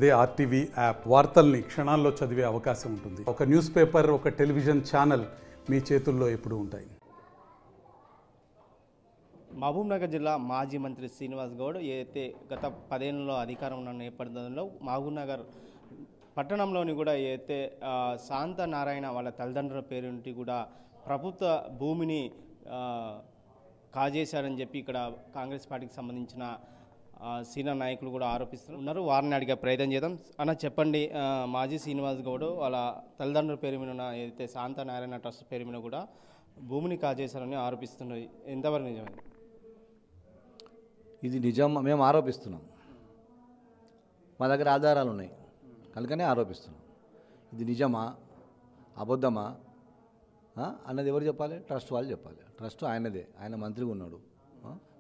అదే RTV app వార్తల్ని క్షణాల్లో చదివే అవకాశం ఉంటుంది. ఒక న్యూస్ పేపర్, ఒక టెలివిజన్ ఛానల్ మీ చేతుల్లో ఎప్పుడూ ఉంటాయి. మహబూబ్నగర్ జిల్లా మాజీ మంత్రి శ్రీనివాస్ గౌడ్ ఏదైతే గత 10 ఏళ్లలో అధికారం ఉన్న నేపథ్యంలో మహబూబ్నగర్ పట్టణంలోని కూడా ఏదైతే శాంత నారాయణ వాళ్ళ తల్లిదండ్రుల పేరుంటి కూడా ప్రభుత్వ భూమిని కాజేశారని చెప్పి ఇక్కడ కాంగ్రెస్ పార్టీకి సంబంధించిన సీనియర్ నాయకులు కూడా ఆరోపిస్తున్నారు. వారిని అడిగే ప్రయత్నం చేద్దాం. అన్న చెప్పండి, మాజీ శ్రీనివాస్ గౌడ్ వాళ్ళ తల్లిదండ్రుల పేరు మీద ఉన్న ఏదైతే శాంత నారాయణ ట్రస్ట్ పేరు మీద కూడా భూమిని కాజేశారని ఆరోపిస్తున్నది ఎంతవరకు నిజమైంది? ఇది నిజం మేము ఆరోపిస్తున్నాం. మా దగ్గర ఆధారాలు ఉన్నాయి కనుకనే ఆరోపిస్తున్నాం. ఇది నిజమా అబద్ధమా అన్నది ఎవరు చెప్పాలి? ట్రస్ట్ వాళ్ళు చెప్పాలి. ట్రస్ట్ ఆయనదే, ఆయన మంత్రిగా ఉన్నాడు.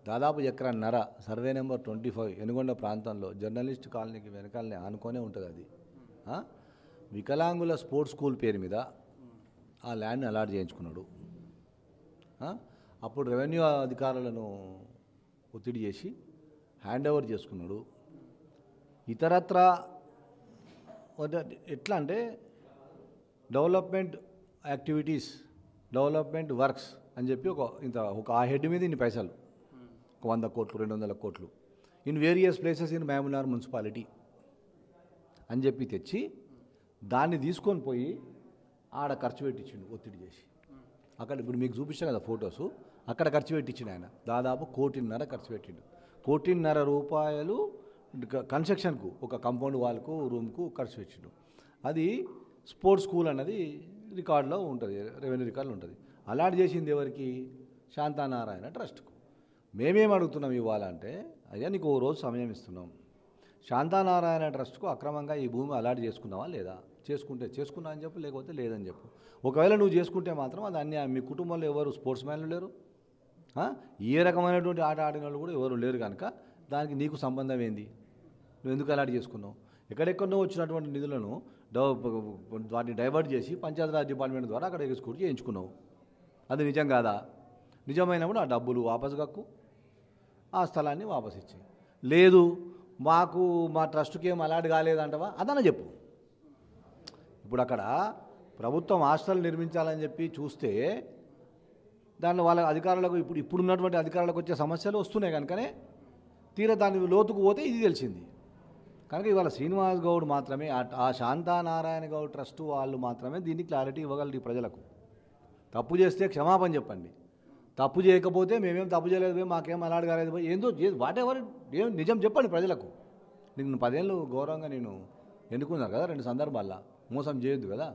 దాదాపు ఎకరన్నర సర్వే నెంబర్ 25 ఎనుగొండ ప్రాంతంలో జర్నలిస్ట్ కాలనీకి వెనకాలనే ఆనుకొనే ఉంటుంది. అది వికలాంగుల స్పోర్ట్స్ స్కూల్ పేరు మీద ఆ ల్యాండ్ని అలాట్ చేయించుకున్నాడు. అప్పుడు రెవెన్యూ అధికారులను ఒత్తిడి చేసి హ్యాండ్ ఓవర్ చేసుకున్నాడు. ఇతరత్ర ఎట్లా అంటే డెవలప్మెంట్ యాక్టివిటీస్, డెవలప్మెంట్ వర్క్స్ అని చెప్పి ఒక ఆ హెడ్ మీద ఇన్ని పైసలు, ఒక 100 కోట్లు 200 కోట్లు in various places in Mahabubnagar municipality అని చెప్పి తెచ్చి దాన్ని తీసుకొని పోయి ఆడ ఖర్చు పెట్టించిండు ఒత్తిడి చేసి. అక్కడ ఇప్పుడు మీకు చూపించాను కదా ఫొటోసు, అక్కడ ఖర్చు పెట్టించిండు ఆయన. దాదాపు 1.5 కోటి ఖర్చు పెట్టిండు. 1.5 కోటి రూపాయలు కన్స్ట్రక్షన్కు, ఒక కాంపౌండ్ వాల్కు, రూమ్కు ఖర్చు పెట్టిండు. అది స్పోర్ట్స్ స్కూల్ అన్నది రికార్డులో ఉంటుంది, రెవెన్యూ రికార్డులో ఉంటుంది. అలాంటి చేసింది ఎవరికి? శాంతానారాయణ ట్రస్ట్కు. మేమేం అడుగుతున్నాం ఇవ్వాలంటే, అయ్యా నీకు ఓ రోజు సమయం ఇస్తున్నాం, శాంతానారాయణ ట్రస్ట్కు అక్రమంగా ఈ భూమి అలాట్ చేసుకున్నావా లేదా? చేసుకుంటే చేసుకున్నా అని చెప్పు, లేకపోతే లేదని చెప్పు. ఒకవేళ నువ్వు చేసుకుంటే మాత్రం అది అన్యాయం. మీ కుటుంబంలో ఎవరు స్పోర్ట్స్ మ్యాన్లు లేరు, ఏ రకమైనటువంటి ఆట ఆడిన వాళ్ళు కూడా ఎవరు లేరు కనుక దానికి నీకు సంబంధం ఏంది? నువ్వు ఎందుకు అలాట్ చేసుకున్నావు? ఎక్కడెక్కడో వచ్చినటువంటి నిధులను వాటిని డైవర్ట్ చేసి పంచాయతీరాజ్ డిపార్ట్మెంట్ ద్వారా అక్కడ ఎగ్జిక్యూట్ చేయించుకున్నావు. అది నిజం కాదా? నిజమైనప్పుడు ఆ డబ్బులు వాపసు కక్కు, ఆ స్థలాన్ని వాపసు ఇచ్చి. లేదు మాకు మా ట్రస్ట్కి ఏం అలాట్ కాలేదంటవా, అదన్నా చెప్పు. ఇప్పుడు అక్కడ ప్రభుత్వం హాస్టల్ నిర్మించాలని చెప్పి చూస్తే దానిలో వాళ్ళ అధికారులకు ఇప్పుడున్నటువంటి అధికారులకు వచ్చే సమస్యలు వస్తున్నాయి కనుకనే తీరా దాని లోతుకు పోతే ఇది తెలిసింది. కనుక ఇవాళ శ్రీనివాస్ గౌడ్ మాత్రమే, ఆ శాంతానారాయణ గౌడ్ ట్రస్ట్ వాళ్ళు మాత్రమే దీన్ని క్లారిటీ ఇవ్వగలరు ఈ ప్రజలకు. తప్పు చేస్తే క్షమాపణ చెప్పండి, తప్పు చేయకపోతే మేమేం తప్పు చేయలేదు, మాకేం అలాట్ కాలేదు, ఏందో వాట్ ఎవర్ ఏం నిజం చెప్పండి ప్రజలకు. నేను 10 ఏళ్ళు గౌరవంగా నేను ఎన్నుకున్నారు కదా 2 సందర్భాల్లో. మోసం చేయొద్దు కదా,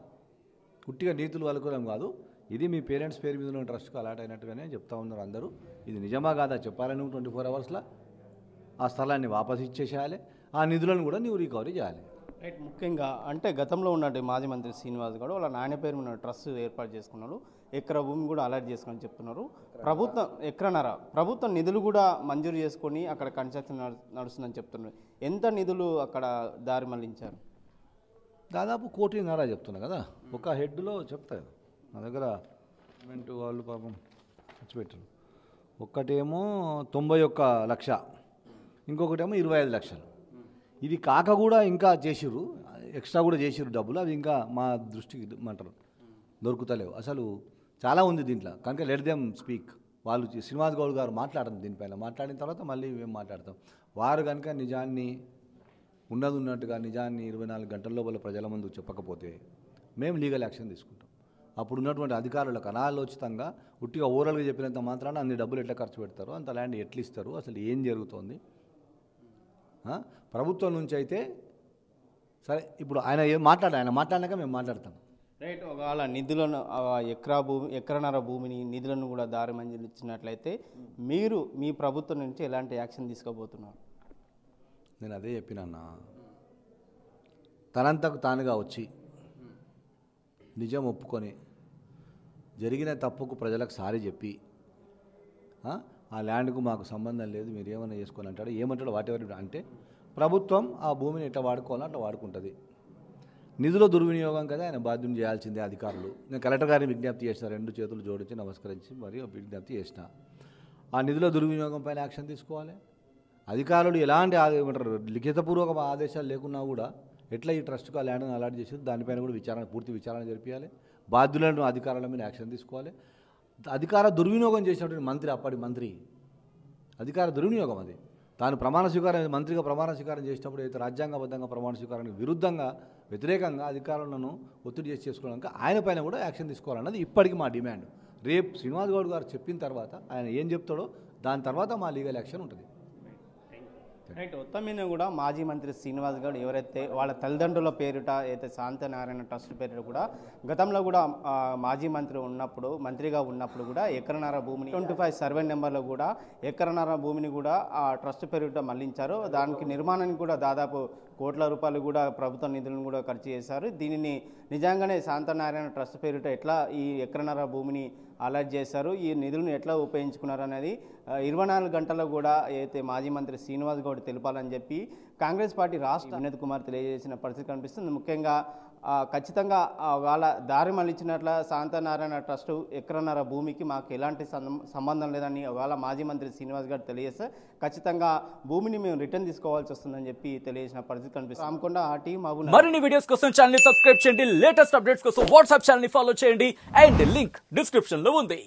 పుట్టిగా నీతులు వలుకోవడం కాదు. ఇది మీ పేరెంట్స్ పేరు మీద ఉన్న ట్రస్ట్కు అలాట్ అయినట్టుగానే చెప్తా ఉన్నారు అందరూ. ఇది నిజమా కాదా చెప్పాలని 24 అవర్స్లో ఆ స్థలాన్ని వాపసు ఇచ్చేసేయాలి, ఆ నిధులను కూడా నీవు రికవరీ చేయాలి. రైట్. ముఖ్యంగా అంటే గతంలో ఉన్నట్టు మాజీ మంత్రి శ్రీనివాస్ గౌడ్ వాళ్ళ నాయన పేరు మీద ట్రస్ట్ ఏర్పాటు చేసుకున్నారు, ఎకరా భూమి కూడా అలాట్ చేసుకుని చెప్తున్నారు. ప్రభుత్వం ఎకరన్నర ప్రభుత్వం నిధులు కూడా మంజూరు చేసుకొని అక్కడ కన్స్ట్రక్షన్ నడుస్తుందని చెప్తున్నారు. ఎంత నిధులు అక్కడ దారి మళ్లించారు? దాదాపు 1.5 కోటి చెప్తున్నా కదా, ఒక హెడ్లో చెప్తారు. మా దగ్గర గవర్నమెంట్ వాళ్ళు పాపం ఖర్చు పెట్టారు. ఒక్కటేమో 91 లక్ష, ఇంకొకటేమో 25 లక్షలు. ఇది కాక కూడా ఇంకా చేసిర్రు, ఎక్స్ట్రా కూడా చేసిర్రు డబ్బులు. అవి ఇంకా మా దృష్టికి ఏమంటారు దొరుకుతలేవు. అసలు చాలా ఉంది దీంట్లో కనుక లెట్ దెమ్ స్పీక్. వాళ్ళు శ్రీనివాస్ గౌడ్ గారు మాట్లాడడం దీనిపైన, మాట్లాడిన తర్వాత మళ్ళీ మేము మాట్లాడతాం. వారు కనుక నిజాన్ని ఉన్నట్టుగా నిజాన్ని 24 గంటల లోపల ప్రజల ముందు చెప్పకపోతే మేము లీగల్ యాక్షన్ తీసుకుంటాం. అప్పుడు ఉన్నటువంటి అధికారులకు అనాలోచితంగా ఉట్టిగా ఓవరాల్గా చెప్పినంత మాత్రాన అన్ని డబ్బులు ఎట్లా ఖర్చు పెడతారు, అంత ల్యాండ్ ఎట్లా ఇస్తారు, అసలు ఏం జరుగుతోంది? ప్రభుత్వం నుంచి అయితే సరే, ఇప్పుడు ఆయన మాట్లాడినాక మేము మాట్లాడతాం. రైట్. ఒకవేళ నిధులను ఎకరన్నర భూమిని నిధులను కూడా దారి మంజూరు ఇచ్చినట్లయితే మీరు మీ ప్రభుత్వం నుంచి ఎలాంటి యాక్షన్ తీసుకోబోతున్నారు? నేను అదే చెప్పినా, తనంతకు తానుగా వచ్చి నిజం ఒప్పుకొని జరిగిన తప్పుకు ప్రజలకు సారీ చెప్పి ఆ ల్యాండ్కు మాకు సంబంధం లేదు, మీరు ఏమైనా చేసుకోవాలి అంటాడు. ఏమంటాడు వాటెవర్ అంటే ప్రభుత్వం ఆ భూమిని ఎట్లా వాడుకోవాలో అట్లా వాడుకుంటుంది. నిధుల దుర్వినియోగం కదా ఆయన బాధ్యం చేయాల్సిందే అధికారులు. నేను కలెక్టర్ గారిని విజ్ఞప్తి చేసిన, 2 చేతులు జోడించి నమస్కరించి మరియు విజ్ఞప్తి చేసిన. ఆ నిధుల దుర్వినియోగం పైన యాక్షన్ తీసుకోవాలి. అధికారులు ఎలాంటి ఏమంటారు లిఖితపూర్వక ఆదేశాలు లేకున్నా కూడా ఎట్లా ఈ ట్రస్ట్కు ఆ ల్యాండ్ని అలాట్ చేసి దానిపైన కూడా పూర్తి విచారణ జరిపించాలి. బాధ్యులను అధికారుల మీద యాక్షన్ తీసుకోవాలి. అధికార దుర్వినియోగం చేసినటువంటి మంత్రి, అప్పటి మంత్రి అధికార దుర్వినియోగం అది. తాను మంత్రిగా ప్రమాణ స్వీకారం చేసినప్పుడు అయితే రాజ్యాంగబద్ధంగా ప్రమాణ స్వీకారానికి విరుద్ధంగా వ్యతిరేకంగా అధికారులను ఒత్తిడి చేసుకోవడానికి ఆయన పైన కూడా యాక్షన్ తీసుకోవాలన్నది ఇప్పటికీ మా డిమాండ్. రేపు శ్రీనివాస్ గౌడ్ గారు చెప్పిన తర్వాత ఆయన ఏం చెప్తాడో దాని తర్వాత మా లీగల్ యాక్షన్ ఉంటుంది. రైట్. మొత్తం మీద కూడా మాజీ మంత్రి శ్రీనివాస్ గౌడ్ ఎవరైతే వాళ్ళ తల్లిదండ్రుల పేరిట అయితే శాంతనారాయణ ట్రస్ట్ పేరిట కూడా గతంలో కూడా మాజీ మంత్రి ఉన్నప్పుడు మంత్రిగా ఉన్నప్పుడు కూడా ఎకరన్నర భూమిని 25 సర్వే నెంబర్లో కూడా ఎకరన్నర భూమిని కూడా ఆ ట్రస్ట్ పేరిట మళ్లించారు. దానికి నిర్మాణానికి కూడా దాదాపు కోట్ల రూపాయలు కూడా ప్రభుత్వ నిధులను కూడా ఖర్చు చేశారు. దీనిని నిజంగానే శాంతనారాయణ ట్రస్ట్ పేరిట ఎట్లా ఈ ఎకరన్నర భూమిని అలాట్ చేశారు, ఈ నిధులను ఎట్లా ఉపయోగించుకున్నారు అనేది 24 గంటల్లో కూడా అయితే మాజీ మంత్రి శ్రీనివాస్ గౌడ్ తెలపాలని చెప్పి కాంగ్రెస్ పార్టీ రాష్ట్ర వినోద్ కుమార్ తెలియజేసిన పరిస్థితి కనిపిస్తుంది. ముఖ్యంగా ఖచ్చితంగా వాళ్ళ దారి మళ్ళించినట్ల శాంతనారాయణ ట్రస్ట్ ఎకరన్నర భూమికి మాకు ఎలాంటి సంబంధం లేదని వాళ్ళ మాజీ మంత్రి శ్రీనివాస్ గారు తెలియజేస్తే ఖచ్చితంగా భూమిని మేము రిటర్న్ తీసుకోవాల్సి వస్తుందని చెప్పి తెలియజేసిన పరిస్థితి కనిపిస్తుంది. రామకొండ ఆర్టీ మహబూబ్. మరిన్ని వీడియోస్ కోసం ఛానల్ ని సబ్స్క్రైబ్ చేయండి, లేటెస్ట్ అప్డేట్స్ కోసం వాట్సాప్ ఛానల్ ని ఫాలో చేయండి అండ్ లింక్ డిస్క్రిప్షన్ లో ఉంది.